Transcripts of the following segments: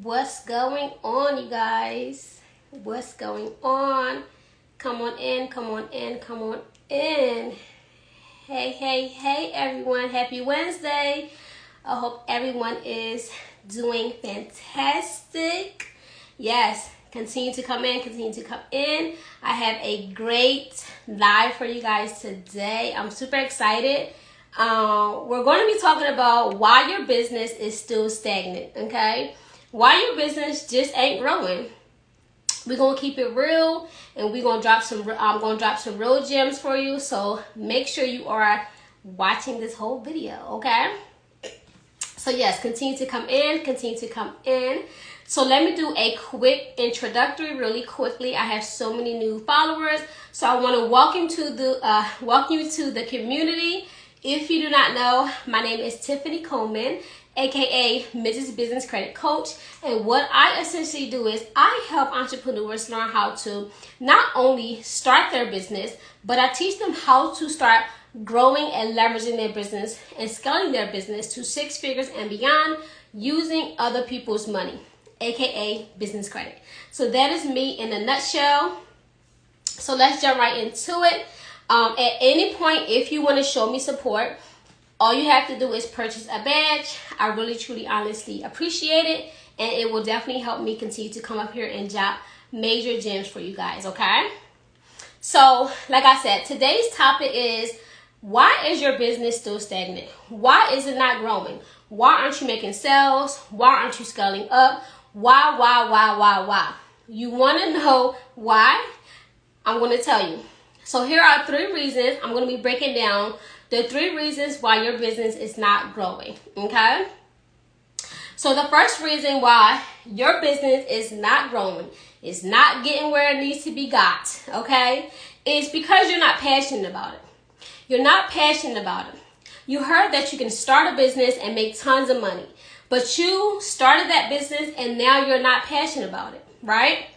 What's going on, you guys? What's going on? Come on in, come on in, come on in. Hey, everyone. Happy Wednesday. I hope everyone is doing fantastic. Yes, continue to come in, continue to come in. I have a great live for you guys today. I'm super excited. We're going to be talking about why your business is still stagnant, okay? Why your business just ain't growing. We're gonna keep it real, and we're gonna drop some. I'm gonna drop some real gems for you. So make sure you are watching this whole video, okay? So yes, continue to come in. Continue to come in. So let me do a quick introductory, really quickly. I have so many new followers, so I want to welcome you to the community. If you do not know, my name is Tiffany Coleman, aka Mrs. Business Credit Coach, and what I essentially do is I help entrepreneurs learn how to not only start their business, but I teach them how to start growing and leveraging their business and scaling their business to 6 figures and beyond using other people's money, aka business credit. So that is me in a nutshell. So let's jump right into it. At any point, if you want to show me support, all you have to do is purchase a badge. I really, truly, honestly appreciate it. And it will definitely help me continue to come up here and drop major gems for you guys, okay? So, like I said, today's topic is, why is your business still stagnant? Why is it not growing? Why aren't you making sales? Why aren't you scaling up? Why? You want to know why? I'm going to tell you. So here are 3 reasons. I'm going to be breaking down the 3 reasons why your business is not growing, okay? So the first reason why your business is not growing, is not getting where it needs to be got, okay, is because you're not passionate about it. You're not passionate about it. You heard that you can start a business and make tons of money, but you started that business and now you're not passionate about it, right?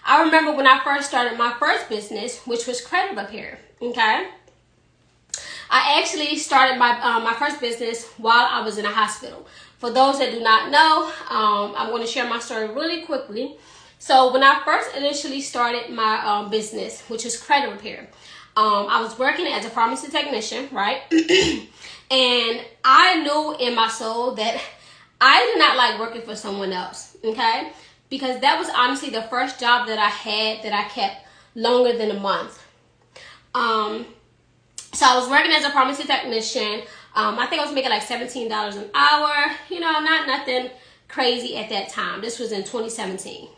I remember when I first started my first business, which was credit repair, okay? I actually started my first business while I was in a hospital. For those that do not know, I'm going to share my story really quickly. So when I first initially started my business, which is credit repair, I was working as a pharmacy technician, right? And I knew in my soul that I did not like working for someone else, okay? Because that was honestly the first job that I had that I kept longer than a month. So I was working as a pharmacy technician. I think I was making like $17 an hour. You know, not nothing crazy at that time. This was in 2018.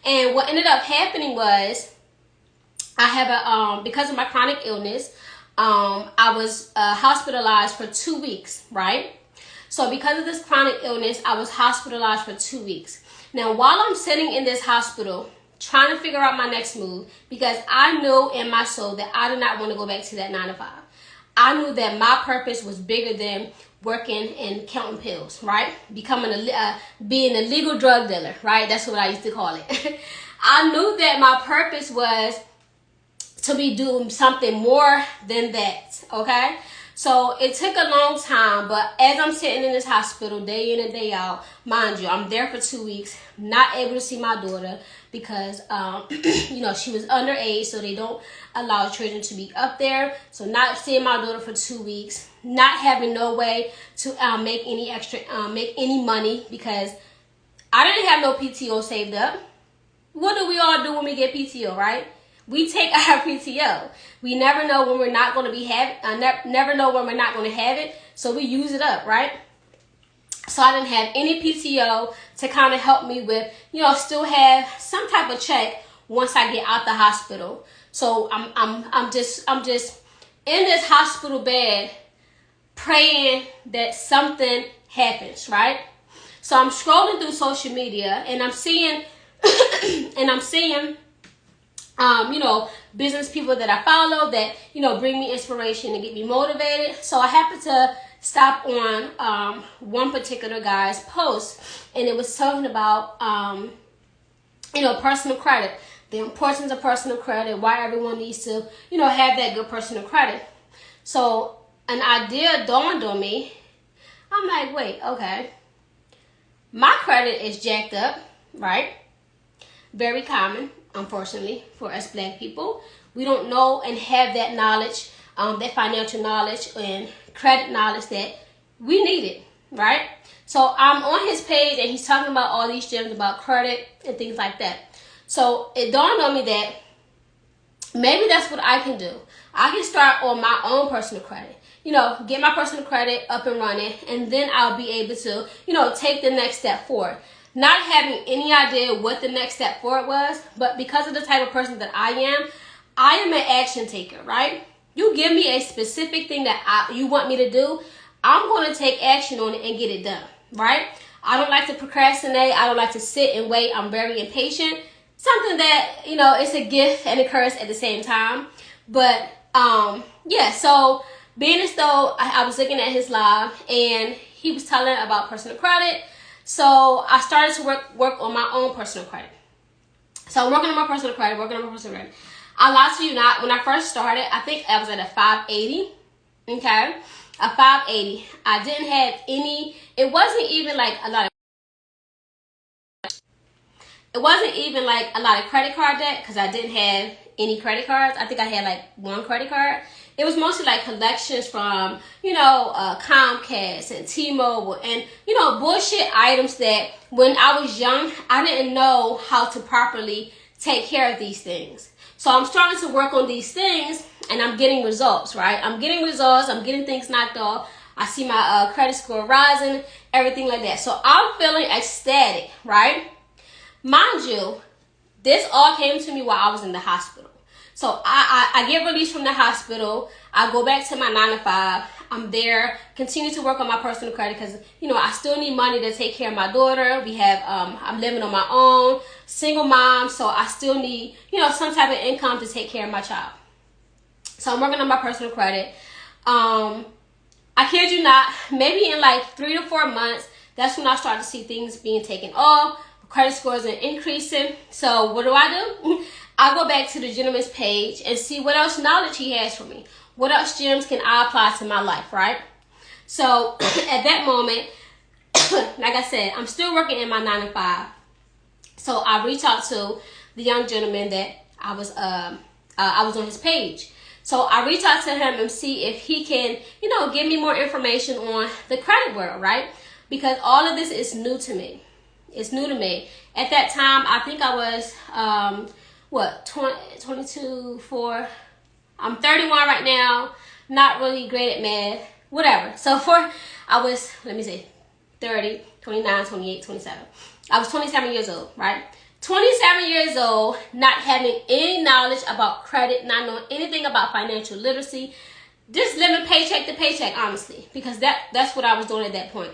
And what ended up happening was I have because of my chronic illness, I was hospitalized for 2 weeks, right? So because of this chronic illness, I was hospitalized for 2 weeks. Now, while I'm sitting in this hospital, trying to figure out my next move, because I knew in my soul that I did not want to go back to that 9 to 5. I knew that my purpose was bigger than working and counting pills, right? Being a legal drug dealer, right? That's what I used to call it. I knew that my purpose was to be doing something more than that, okay? So it took a long time, but as I'm sitting in this hospital day in and day out, mind you, I'm there for 2 weeks, not able to see my daughter because, you know, she was underage, so they don't allow children to be up there. So not seeing my daughter for 2 weeks, not having no way to make any money because I didn't have no PTO saved up. What do we all do when we get PTO, right? We take our PTO. We never know when we're not going to be never know when we're not going to have it, so we use it up, right? So I didn't have any PTO to kind of help me with, you know, still have some type of check once I get out the hospital. So I'm just in this hospital bed praying that something happens, right? So I'm scrolling through social media and I'm seeing you know, business people that I follow that, you know, bring me inspiration and get me motivated. So I happened to stop on one particular guy's post, and it was talking about, you know, personal credit, the importance of personal credit, why everyone needs to, you know, have that good personal credit. So an idea dawned on me. I'm like, wait, okay. my credit is jacked up, right? Very common, unfortunately, for us black people. We don't know and have that knowledge, that financial knowledge and credit knowledge that we needed, right? So I'm on his page and he's talking about all these gems about credit and things like that. So it dawned on me that maybe that's what I can do. I can start on my own personal credit. Get my personal credit up and running, and then I'll be able to, take the next step forward. Not having any idea what the next step forward was, but because of the type of person that I am an action taker, right? You give me a specific thing that you want me to do, I'm going to take action on it and get it done, right? I don't like to procrastinate. I don't like to sit and wait. I'm very impatient. Something that, it's a gift and a curse at the same time. But, yeah, so being as though I was looking at his live and he was telling about personal credit, so I started to work on my own personal credit. So I'm working on my personal credit, I lied to you not. When I first started, I think I was at a 580, okay? A 580. I didn't have any, it wasn't even like a lot of credit card debt because I didn't have any credit cards. I think I had like one credit card. It was mostly like collections from, Comcast and T-Mobile and, bullshit items that when I was young, I didn't know how to properly take care of these things. So I'm starting to work on these things and I'm getting results, right? I'm getting things knocked off. I see my credit score rising, everything like that. So I'm feeling ecstatic, right? Mind you, this all came to me while I was in the hospital. So I get released from the hospital. I go back to my 9-to-5. I'm there, continue to work on my personal credit because, I still need money to take care of my daughter. I'm living on my own, single mom, so I still need, some type of income to take care of my child. So I'm working on my personal credit. I kid you not, maybe in like 3 to 4 months, that's when I start to see things being taken off. Credit scores are increasing. So what do? I go back to the gentleman's page and see what else knowledge he has for me. What else gems can I apply to my life, right? So at that moment, like I said, I'm still working in my 9-to-5. So I reach out to the young gentleman that I was on his page. So I reach out to him and see if he can, give me more information on the credit world, right? Because all of this is new to me. It's new to me. At that time, I think I was, 22, 4. I'm 31 right now. Not really great at math. Whatever. So I was, 30, 29, 28, 27. I was 27 years old, right? 27 years old, not having any knowledge about credit, not knowing anything about financial literacy, just living paycheck to paycheck, honestly, because that's what I was doing at that point.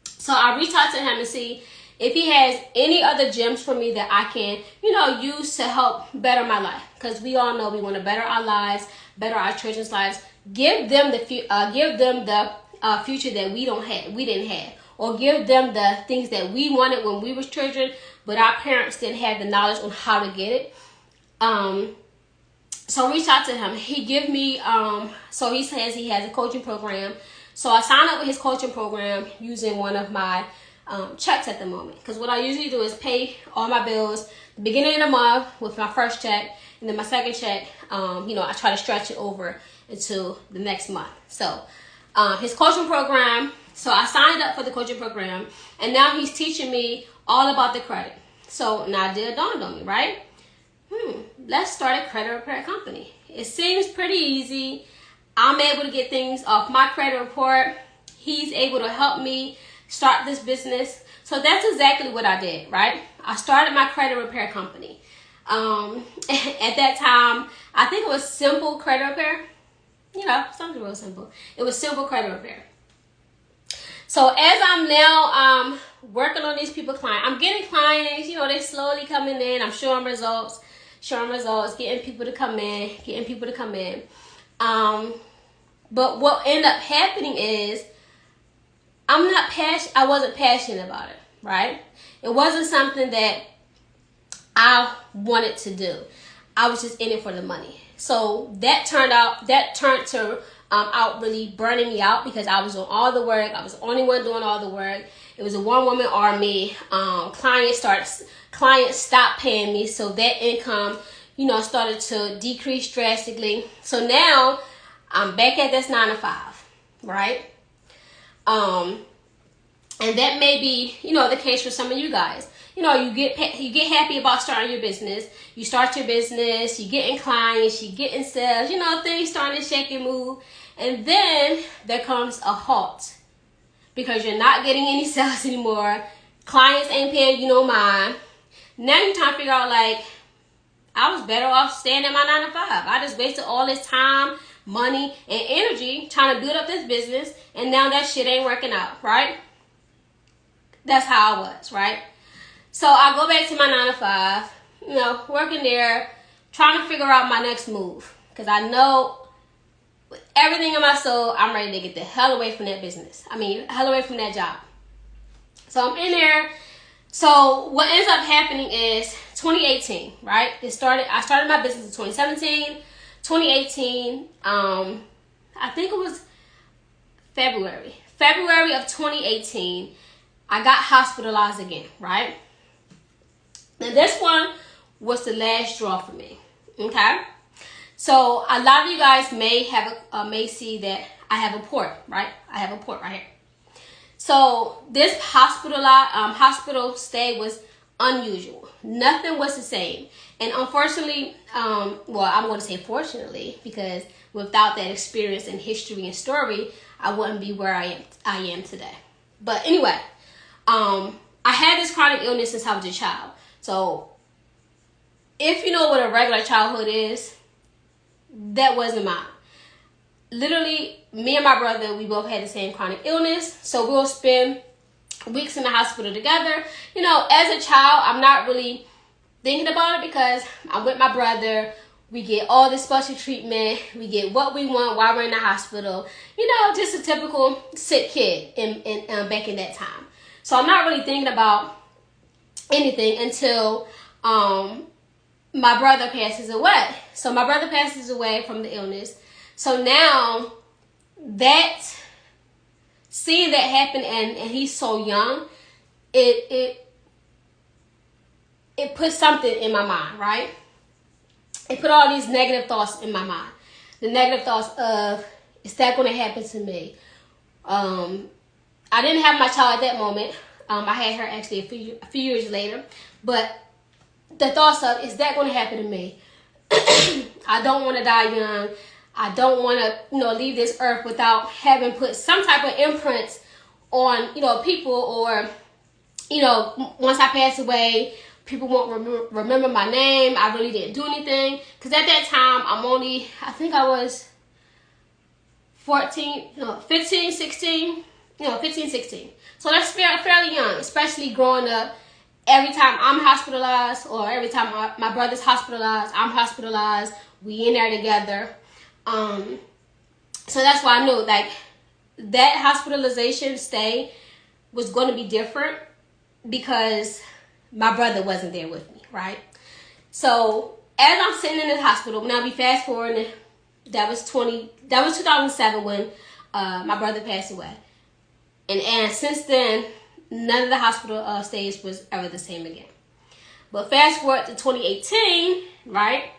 So I reached out to him and see if he has any other gems for me that I can, use to help better my life. Because we all know we want to better our lives, better our children's lives, give them the future that we didn't have, or give them the things that we wanted when we was children, but our parents didn't have the knowledge on how to get it. So reach out to him. He give me, so he says he has a coaching program. So I signed up with his coaching program using one of my checks at the moment. Because what I usually do is pay all my bills the beginning of the month with my first check, and then my second check, I try to stretch it over into the next month. So his coaching program, so I signed up for the coaching program, and now he's teaching me all about the credit. So an idea dawned on me, right? Let's start a credit repair company. It seems pretty easy. I'm able to get things off my credit report. He's able to help me start this business. So that's exactly what I did, right? I started my credit repair company. At that time, I think it was Simple Credit Repair. Something real simple. It was Simple Credit Repair. So as I'm now working on these clients, I'm getting clients, they slowly coming in. I'm showing results, getting people to come in. But what ended up happening is I wasn't passionate about it, right? It wasn't something that I wanted to do. I was just in it for the money. So that turned out really burning me out because I was doing all the work. I was the only one doing all the work. It was a one-woman army. Clients stopped paying me, so that income, started to decrease drastically. So now I'm back at this 9 to 5, right? And that may be, the case for some of you guys. You get happy about starting your business. You start your business, you get in clients, you get in sales, things starting to shake and move. And then there comes a halt because you're not getting any sales anymore. Clients ain't paying you no mind. Now you're trying to figure out, like, I was better off staying at my 9 to 5. I just wasted all this time, money, and energy trying to build up this business, and now that shit ain't working out, right? That's how I was, right? So I go back to my 9 to 5, working there, trying to figure out my next move. Because I know with everything in my soul, I'm ready to get the hell away from that business. Hell away from that job. So I'm in there. So what ends up happening is 2018, right? I started my business in 2017. 2018, I think it was February of 2018, I got hospitalized again, right? Now this one was the last straw for me, okay? So a lot of you guys may see that I have a port, right? I have a port right here. So this hospital stay was unusual. Nothing was the same. And unfortunately, I'm going to say fortunately, because without that experience and history and story, I wouldn't be where I am today. But anyway, I had this chronic illness since I was a child. So if you know what a regular childhood is, that wasn't mine. Literally, me and my brother, we both had the same chronic illness. So we'll spend weeks in the hospital together. As a child, I'm not really thinking about it because I'm with my brother. We get all this special treatment. We get what we want while we're in the hospital. Just a typical sick kid in back in that time. So I'm not really thinking about anything until my brother passes away. So my brother passes away from the illness. So now seeing that happen and he's so young, it put something in my mind, right? It put all these negative thoughts in my mind. The negative thoughts of, is that going to happen to me? I didn't have my child at that moment. I had her actually a few years later. But the thoughts of, is that going to happen to me? I don't want to die young. I don't want to, leave this earth without having put some type of imprint on, people, or, once I pass away, people won't remember my name. I really didn't do anything. Because at that time, I think I was 15, 16. 15, 16. So that's fairly young, especially growing up. Every time I'm hospitalized, or every time my brother's hospitalized, I'm hospitalized. We in there together. So that's why I knew, like, that hospitalization stay was going to be different because my brother wasn't there with me, right? So as I'm sitting in the hospital, now we fast forward, that was 2007 when my brother passed away. And since then, none of the hospital stays was ever the same again. But fast forward to 2018, right?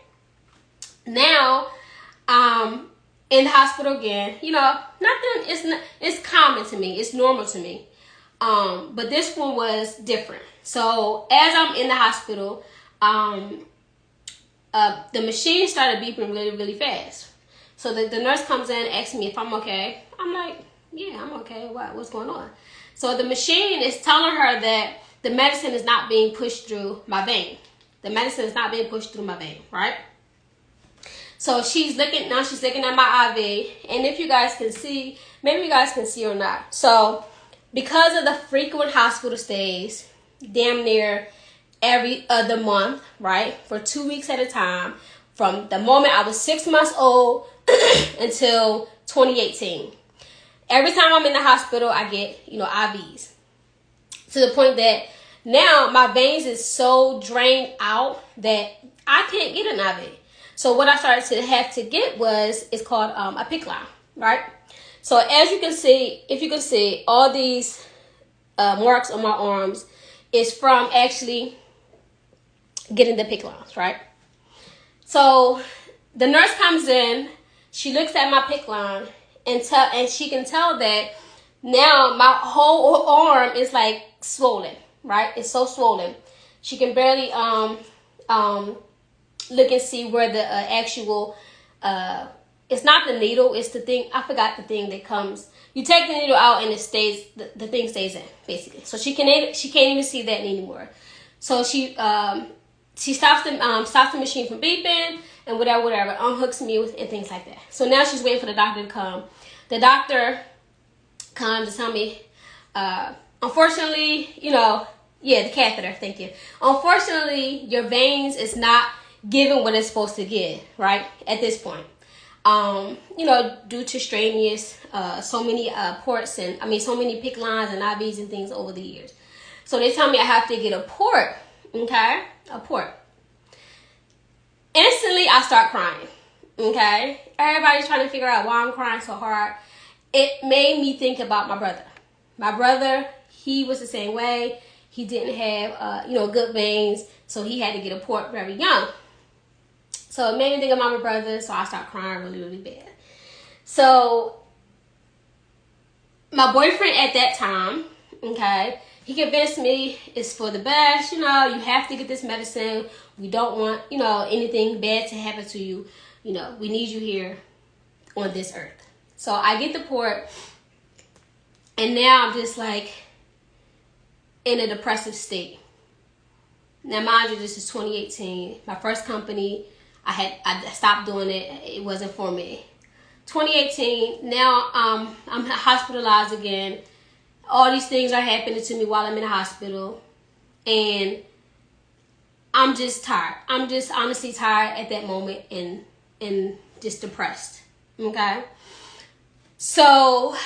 Now, in the hospital again. Nothing. It's common to me. It's normal to me. But this one was different. So as I'm in the hospital, the machine started beeping really, really fast. So the nurse comes in, asks me if I'm okay. I'm like, yeah, I'm okay. What's going on? So the machine is telling her that the medicine is not being pushed through my vein. The medicine is not being pushed through my vein, right? So she's looking at my IV. And if you guys can see, maybe you guys can see or not. So because of the frequent hospital stays, damn near every other month, right? For 2 weeks at a time, from the moment I was 6 months old until 2018. Every time I'm in the hospital, I get, IVs. To the point that now my veins is so drained out that I can't get an IV. So what I started to have to get it's called a PICC line, right? So as you can see, if you can see, all these marks on my arms is from actually getting the PICC lines, right? So the nurse comes in, she looks at my PICC line, and she can tell that now my whole arm is like swollen, right? It's so swollen. She can barely look and see where the actual it's not the needle, it's the thing, I forgot the thing that comes. You take the needle out and it stays, the thing stays in, basically. So she can't even see that anymore. So she stops the machine from beeping and whatever, unhooks me and things like that. So now she's waiting for the doctor to come. The doctor comes to tell me, unfortunately, the catheter, thank you. Unfortunately, your veins is not giving what it's supposed to give, right, at this point. Due to strenuous, so many ports and, so many PICC lines and IVs and things over the years. So they tell me I have to get a port, okay, a port. Instantly, I start crying, okay. Everybody's trying to figure out why I'm crying so hard. It made me think about my brother. My brother, he was the same way. He didn't have, good veins, so he had to get a port very young. So it made me think about my brother, so I started crying really, really bad. So my boyfriend at that time, okay, he convinced me it's for the best, you have to get this medicine. We don't want, anything bad to happen to you. We need you here on this earth. So I get the port, and now I'm just like in a depressive state. Now, mind you, this is 2018. My first company, I stopped doing it. It wasn't for me. 2018, now I'm hospitalized again. All these things are happening to me while I'm in the hospital. And I'm just tired. I'm just honestly tired at that moment and just depressed. Okay? So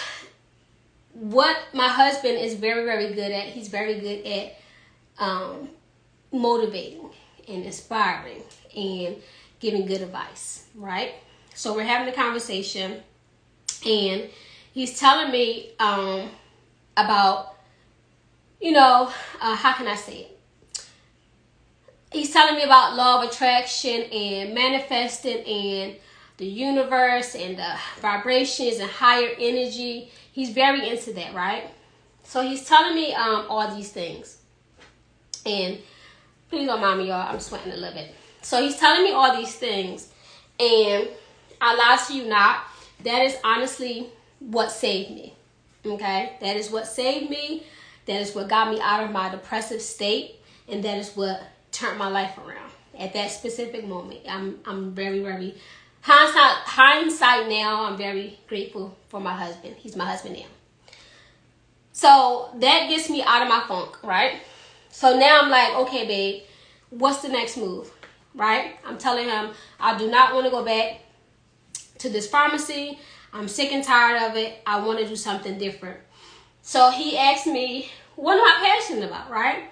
what my husband is very, very good at, he's very good at motivating and inspiring and giving good advice, right? So we're having a conversation, and he's telling me about, how can I say it? He's telling me about law of attraction and manifesting and the universe and the vibrations and higher energy. He's very into that, right? So he's telling me all these things. And please don't mind me, y'all. I'm sweating a little bit. So he's telling me all these things. And I lie to you not. That is honestly what saved me. Okay? That is what saved me. That is what got me out of my depressive state. And that is what turned my life around. At that specific moment. I'm very, very... Hindsight now, I'm very grateful for my husband. He's my husband now. So that gets me out of my funk, right? So now I'm like, okay, babe, what's the next move, right? I'm telling him I do not want to go back to this pharmacy. I'm sick and tired of it. I want to do something different. So he asked me, what am I passionate about, right?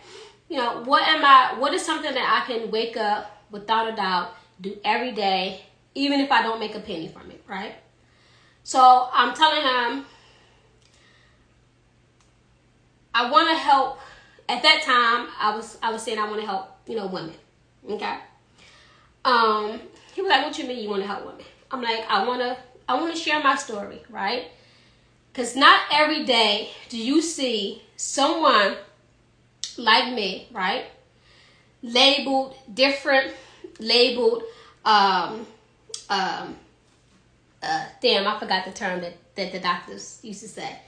What is something that I can wake up without a doubt, do every day, even if I don't make a penny from it, right? So I'm telling him I want to help. At that time, I was saying I want to help, women. Okay. He was like, "What you mean you want to help women?" I'm like, I want to share my story, right? Because not every day do you see someone like me, right? Labeled different, labeled. Damn, I forgot the term that the doctors used to say.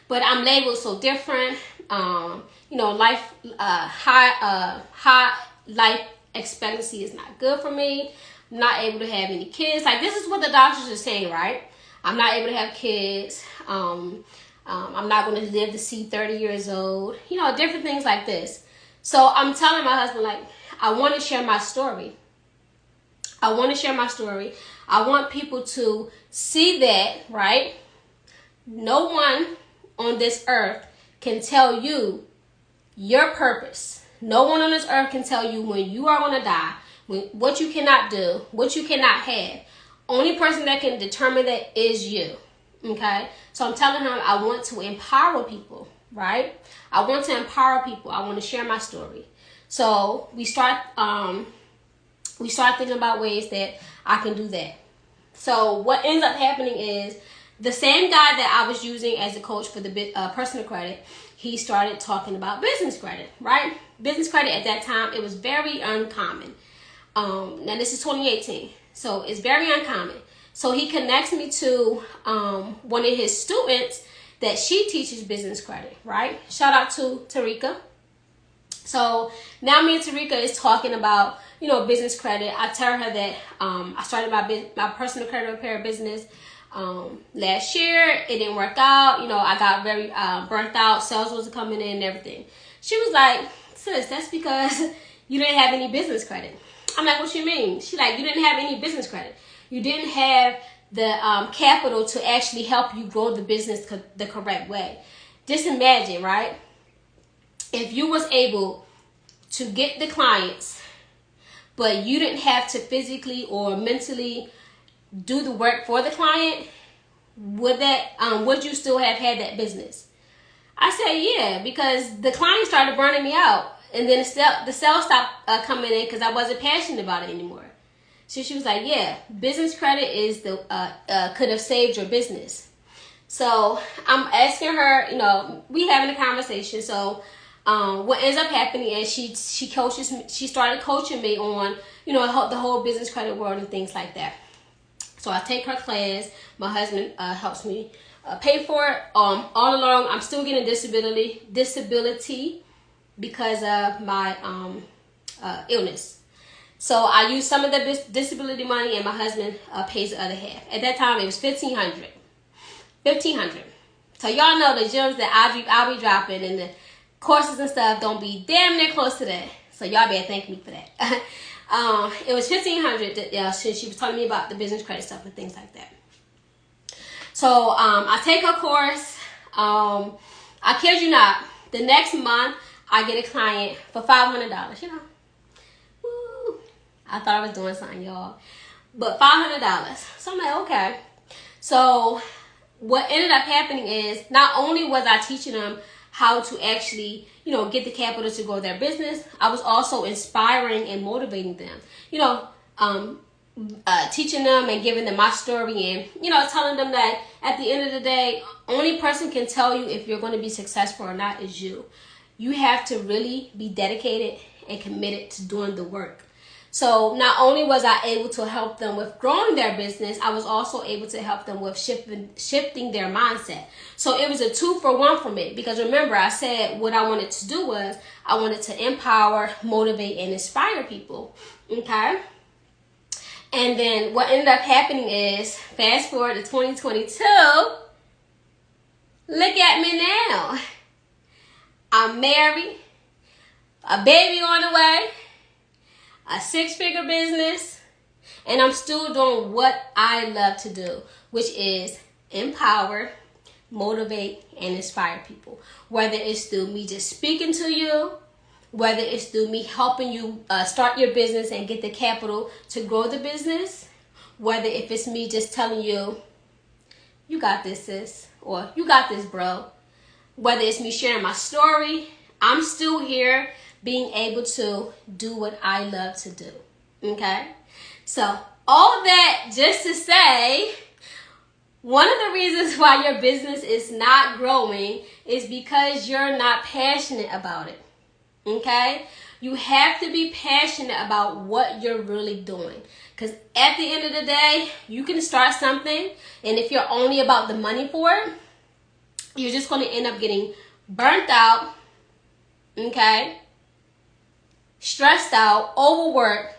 But I'm labeled so different. Life, high life expectancy is not good for me. I'm not able to have any kids. Like, this is what the doctors are saying, right? I'm not able to have kids. I'm not going to live to see 30 years old. Different things like this. So I'm telling my husband, like, I want to share my story. I want to share my story. I want people to see that, right? No one on this earth can tell you your purpose. No one on this earth can tell you when you are going to die, what you cannot do, what you cannot have. Only person that can determine that is you. Okay? So I'm telling him I want to empower people. right? I want to empower people. I want to share my story. So we start thinking about ways that I can do that. So what ends up happening is the same guy that I was using as a coach for the personal credit, he started talking about business credit, right? Business credit at that time, it was very uncommon. Now this is 2018, so it's very uncommon. So he connects me to one of his students that she teaches business credit, right? Shout out to Tarika. So now me and Tarika is talking about, business credit. I tell her that I started my personal credit repair business last year. It didn't work out. I got very burnt out. Sales wasn't coming in and everything. She was like, sis, that's because you didn't have any business credit. I'm like, what you mean? She like, you didn't have any business credit. You didn't have the capital to actually help you grow the business the correct way. Just imagine, right? If you was able to get the clients, but you didn't have to physically or mentally do the work for the client, would you still have had that business? I said, yeah, because the client started burning me out. And then the sales stopped coming in because I wasn't passionate about it anymore. So she was like, yeah, business credit is could have saved your business. So I'm asking her, we having a conversation. So what ends up happening is she started coaching me on, the whole business credit world and things like that. So I take her class. My husband helps me pay for it. All along, I'm still getting disability because of my illness. So I use some of the disability money, and my husband pays the other half. At that time, it was $1,500. So y'all know the gems that I'll be dropping, and the courses and stuff don't be damn near close to that. So y'all better thank me for that. It was $1,500. She was telling me about the business credit stuff and things like that. So I take her course. I kid you not, the next month I get a client for $500. Woo. I thought I was doing something, y'all, but $500. So I'm like, okay. So what ended up happening is not only was I teaching them how to actually, get the capital to grow their business, I was also inspiring and motivating them. Teaching them and giving them my story and, telling them that at the end of the day, only person can tell you if you're going to be successful or not is you. You have to really be dedicated and committed to doing the work. So not only was I able to help them with growing their business, I was also able to help them with shifting their mindset. So it was a 2-for-1 for me, because remember I said what I wanted to do was I wanted to empower, motivate, and inspire people. Okay? And then what ended up happening is, fast forward to 2022, look at me now. I'm married, a baby on the way, a 6-figure business, and I'm still doing what I love to do, which is empower, motivate, and inspire people. Whether it's through me just speaking to you, whether it's through me helping you start your business and get the capital to grow the business, whether if it's me just telling you, you got this, sis, or you got this, bro. Whether it's me sharing my story, I'm still here being able to do what I love to do. Okay? So all that just to say, one of the reasons why your business is not growing is because you're not passionate about it. Okay? You have to be passionate about what you're really doing. Because at the end of the day, you can start something, and if you're only about the money for it, you're just going to end up getting burnt out, okay, stressed out, overworked,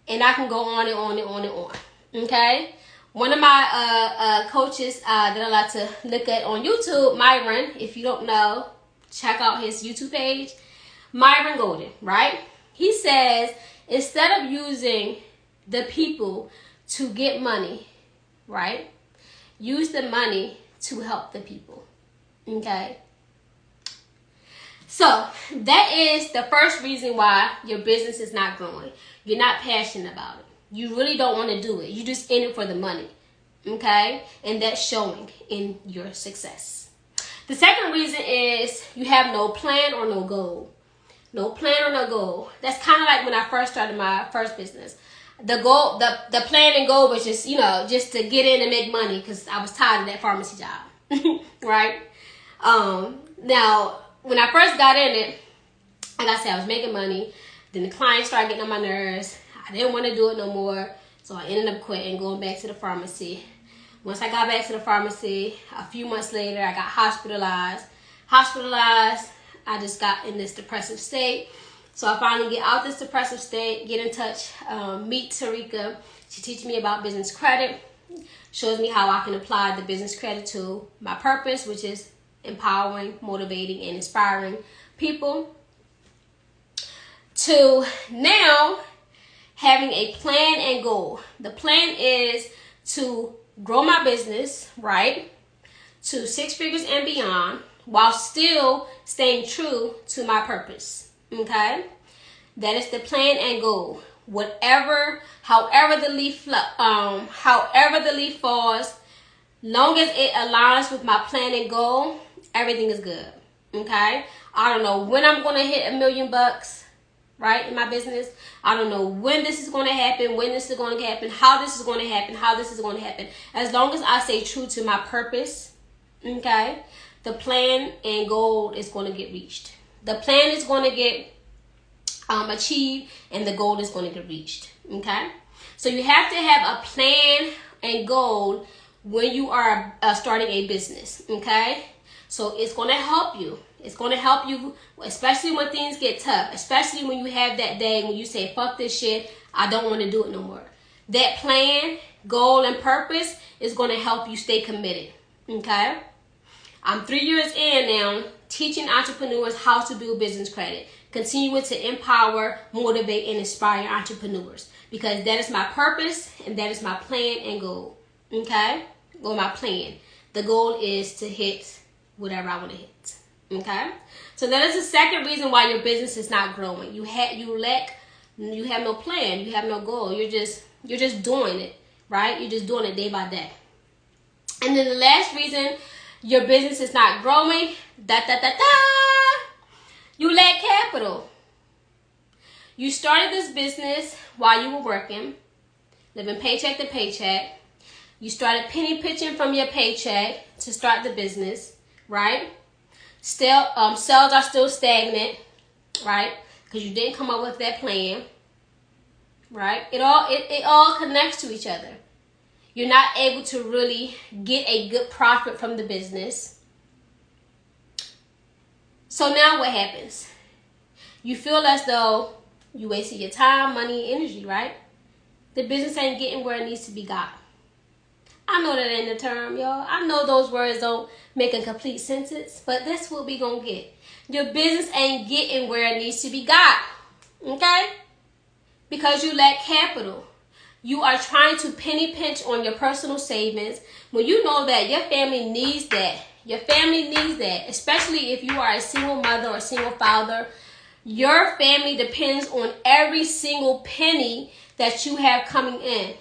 and I can go on and on and on and on, okay? One of my coaches that I like to look at on YouTube, Myron, if you don't know, check out his YouTube page, Myron Golden, right? He says, instead of using the people to get money, right, use the money to help the people, okay? So that is the first reason why your business is not growing. You're not passionate about it. You really don't want to do it. You're just in it for the money, okay? And that's showing in your success. The second reason is you have no plan or no goal. No plan or no goal. That's kind of like when I first started my first business. The goal, the plan and goal was just, just to get in and make money because I was tired of that pharmacy job, right? Now, when I first got in it, like I said, I was making money. Then the clients started getting on my nerves. I didn't want to do it no more. So I ended up quitting, going back to the pharmacy. Once I got back to the pharmacy, a few months later, I got hospitalized. I just got in this depressive state. So I finally get out this depressive state, get in touch, meet Tarika. She teaches me about business credit, shows me how I can apply the business credit to my purpose, which is empowering, motivating, and inspiring people. To now having a plan and goal. The plan is to grow my business, right, to 6 figures and beyond, while still staying true to my purpose. Okay, that is the plan and goal. However the leaf falls, long as it aligns with my plan and goal, everything is good. Okay, I don't know when I'm gonna hit $1 million, right, in my business. I don't know when this is going to happen, how this is going to happen. As long as I stay true to my purpose, okay, the plan and goal is going to get reached. The plan is going to get achieved, and the goal is going to get reached. Okay, so you have to have a plan and goal when you are starting a business. Okay, so it's going to help you. It's going to help you, especially when things get tough, especially when you have that day when you say, fuck this shit, I don't want to do it no more. That plan, goal, and purpose is going to help you stay committed. Okay, I'm 3 years in now, teaching entrepreneurs how to build business credit, continuing to empower, motivate, and inspire entrepreneurs, because that is my purpose and that is my plan and goal. Okay, or my plan. The goal is to hit whatever I want to hit. Okay, so that is the second reason why your business is not growing. You have no plan, you have no goal. You're just doing it, right? You're just doing it day by day. And then the last reason your business is not growing, you lack capital. You started this business while you were working, living paycheck to paycheck. You started penny pitching from your paycheck to start the business, right? Still, sales are still stagnant, right? Because you didn't come up with that plan, right? It all connects to each other. You're not able to really get a good profit from the business. So now what happens? You feel as though you wasted your time, money, and energy, right? The business ain't getting where it needs to be got. I know that ain't the term, y'all. I know those words don't make a complete sentence, but that's what we gonna get. Your business ain't getting where it needs to be got, okay? Because you lack capital. You are trying to penny pinch on your personal savings when you know that your family needs that. Your family needs that, especially if you are a single mother or single father. Your family depends on every single penny that you have coming in.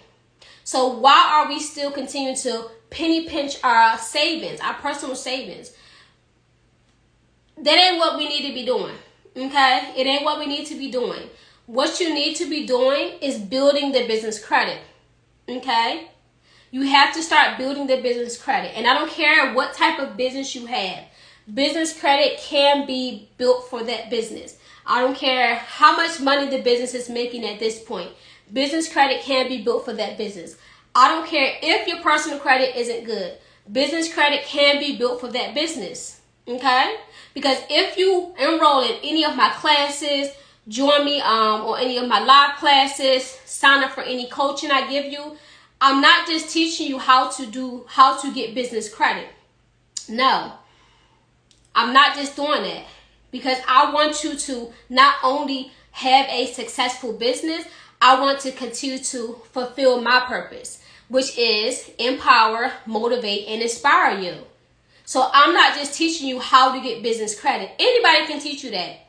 So why are we still continuing to penny pinch our savings, our personal savings? That ain't what we need to be doing, okay? It ain't what we need to be doing. What you need to be doing is building the business credit, okay? You have to start building the business credit. And I don't care what type of business you have. Business credit can be built for that business. I don't care how much money the business is making at this point. Business credit can be built for that business. I don't care if your personal credit isn't good. Business credit can be built for that business, okay? Because if you enroll in any of my classes, join me on any of my live classes, sign up for any coaching I give you, I'm not just teaching you how to get business credit. No, I'm not just doing that, because I want you to not only have a successful business, I want to continue to fulfill my purpose, which is empower, motivate, and inspire you. So I'm not just teaching you how to get business credit. Anybody can teach you that,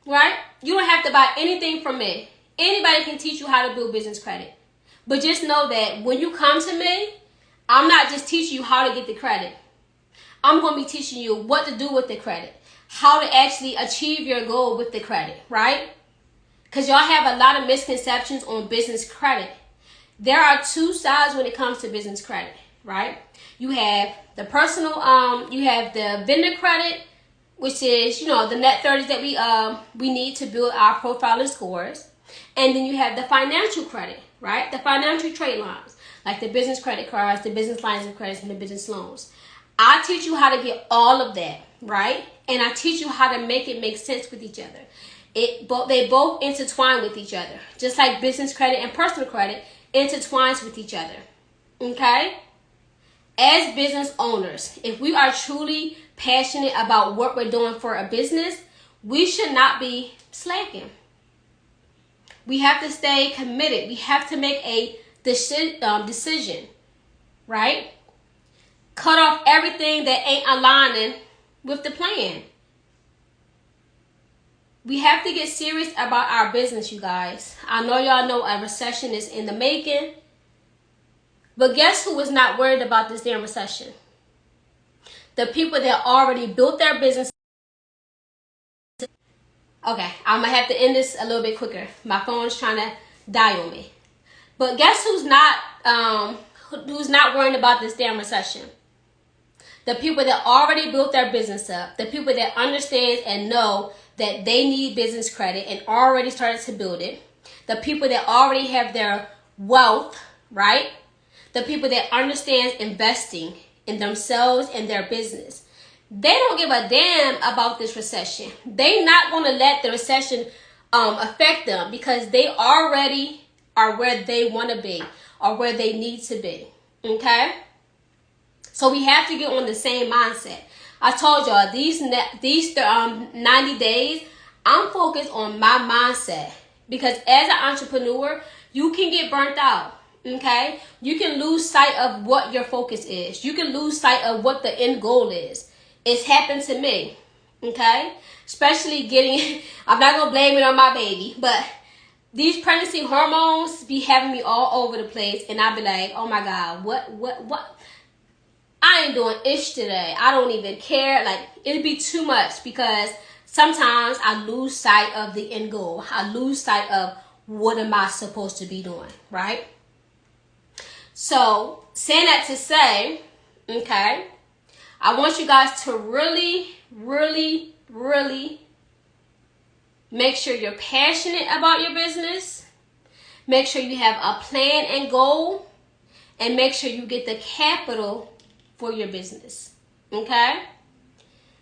right? You don't have to buy anything from me. Anybody can teach you how to build business credit. But just know that when you come to me, I'm not just teaching you how to get the credit. I'm going to be teaching you what to do with the credit, how to actually achieve your goal with the credit, right? Because y'all have a lot of misconceptions on business credit. There are two sides when it comes to business credit, right? You have the personal, you have the vendor credit, which is, the net 30s that we need to build our profile and scores. And then you have the financial credit, right? The financial trade lines, like the business credit cards, the business lines of credit, and the business loans. I teach you how to get all of that, right? And I teach you how to make it make sense with each other. They both intertwine with each other, just like business credit and personal credit intertwines with each other, okay? As business owners, if we are truly passionate about what we're doing for a business, we should not be slacking. We have to stay committed. We have to make a decision, right? Cut off everything that ain't aligning with the plan. We have to get serious about our business, you guys. I know y'all know a recession is in the making. But guess who is not worried about this damn recession? The people that already built their business. Okay, I'm going to have to end this a little bit quicker. My phone's trying to die on me. But guess who's not worrying about this damn recession? The people that already built their business up. The people that understand and know that they need business credit and already started to build it. The people that already have their wealth, right? The people that understand investing in themselves and their business. They don't give a damn about this recession. They're not going to let the recession affect them because they already are where they want to be or where they need to be. Okay? So we have to get on the same mindset. I told y'all these 90 days, I'm focused on my mindset because as an entrepreneur, you can get burnt out. Okay, you can lose sight of what your focus is. You can lose sight of what the end goal is. It's happened to me. Okay, especially I'm not gonna blame it on my baby, but these pregnancy hormones be having me all over the place, and I be like, oh my God, what? I ain't doing ish today. I don't even care. Like, it'd be too much because sometimes I lose sight of the end goal. I lose sight of what am I supposed to be doing, right? So, saying that to say, okay, I want you guys to really, really, really make sure you're passionate about your business. Make sure you have a plan and goal. And make sure you get the capital for your business. Okay?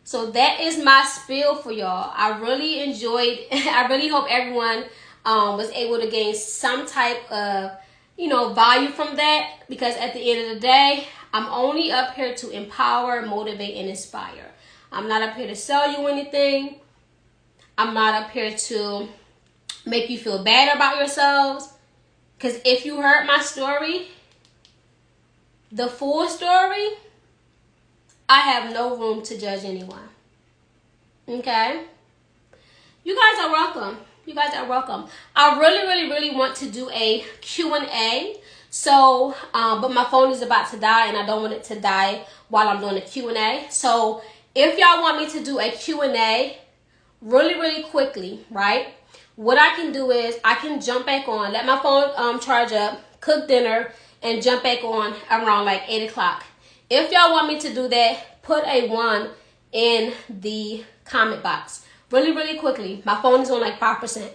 So that is my spiel for y'all. I really enjoyed, I really hope everyone was able to gain some type of value from that, because at the end of the day, I'm only up here to empower, motivate, and inspire. I'm not up here to sell you anything. I'm not up here to make you feel bad about yourselves. Because if you heard my story, the full story, I have no room to judge anyone. Okay? You guys are welcome. You guys are welcome. I really, really, really want to do a Q&A. So, but my phone is about to die and I don't want it to die while I'm doing a Q&A. So, if y'all want me to do a Q&A really, really quickly, right? What I can do is I can jump back on, let my phone charge up, cook dinner, and jump back on around like 8 o'clock. If y'all want me to do that, put a 1 in the comment box. Really, really quickly. My phone is on like 5%.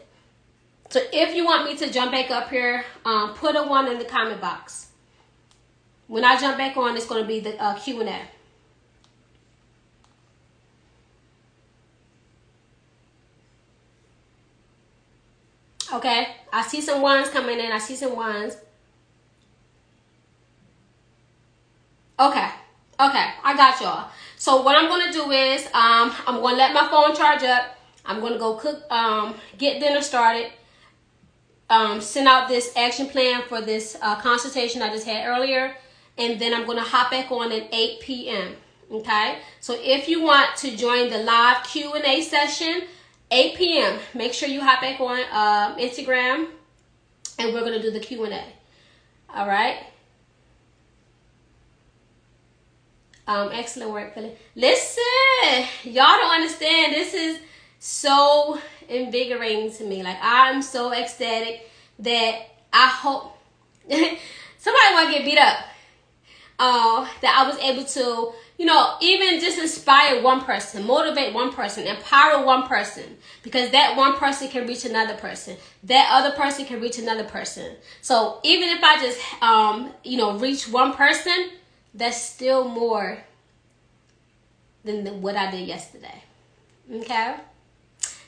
So if you want me to jump back up here, put a 1 in the comment box. When I jump back on, it's going to be the Q&A. Okay, I see some 1s coming in. I see some 1s. Okay, I got y'all. So what I'm going to do is I'm going to let my phone charge up. I'm going to go cook, get dinner started, send out this action plan for this consultation I just had earlier, and then I'm going to hop back on at 8 p.m. Okay, so if you want to join the live Q&A session, 8 p.m., make sure you hop back on Instagram, and we're going to do the Q&A. All right. Excellent work, Philly. Listen, y'all don't understand. This is so invigorating to me. Like, I'm so ecstatic that I hope somebody want to get beat up. That I was able to, even just inspire one person, motivate one person, empower one person, because that one person can reach another person. That other person can reach another person. So even if I just, reach one person, that's still more than what I did yesterday. Okay?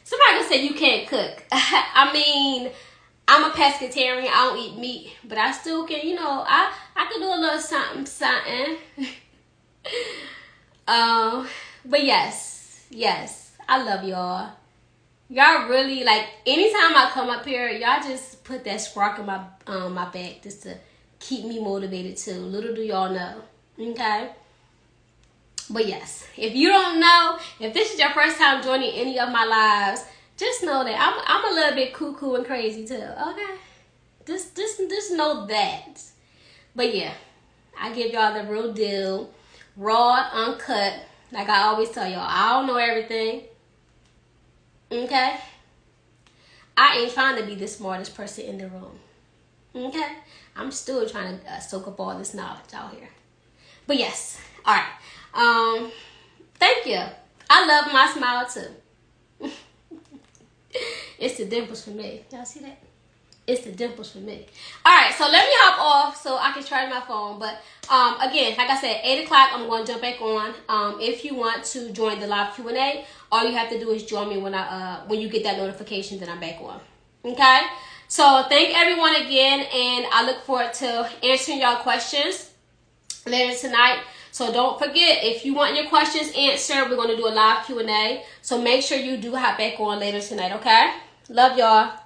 Somebody gonna say you can't cook. I mean, I'm a pescatarian. I don't eat meat, but I still can, I can do a little something. But yes, I love y'all. Y'all really, like, anytime I come up here, y'all just put that spark in my back just to keep me motivated too. Little do y'all know. Okay? But yes, if you don't know, if this is your first time joining any of my lives, just know that I'm a little bit cuckoo and crazy too. Okay? Just know that. But yeah, I give y'all the real deal. Raw, uncut. Like I always tell y'all, I don't know everything. Okay? I ain't trying to be the smartest person in the room. Okay? I'm still trying to soak up all this knowledge out here. But yes. Alright. Thank you. I love my smile too. It's the dimples for me. Y'all see that? It's the dimples for me. Alright, so let me hop off so I can charge my phone. But again, like I said, 8 o'clock, I'm going to jump back on. If you want to join the live Q&A, all you have to do is join me when you get that notification that I'm back on. Okay? So thank everyone again, and I look forward to answering y'all questions later tonight. So don't forget, if you want your questions answered, we're going to do a live Q&A. So make sure you do hop back on later tonight, okay? Love y'all.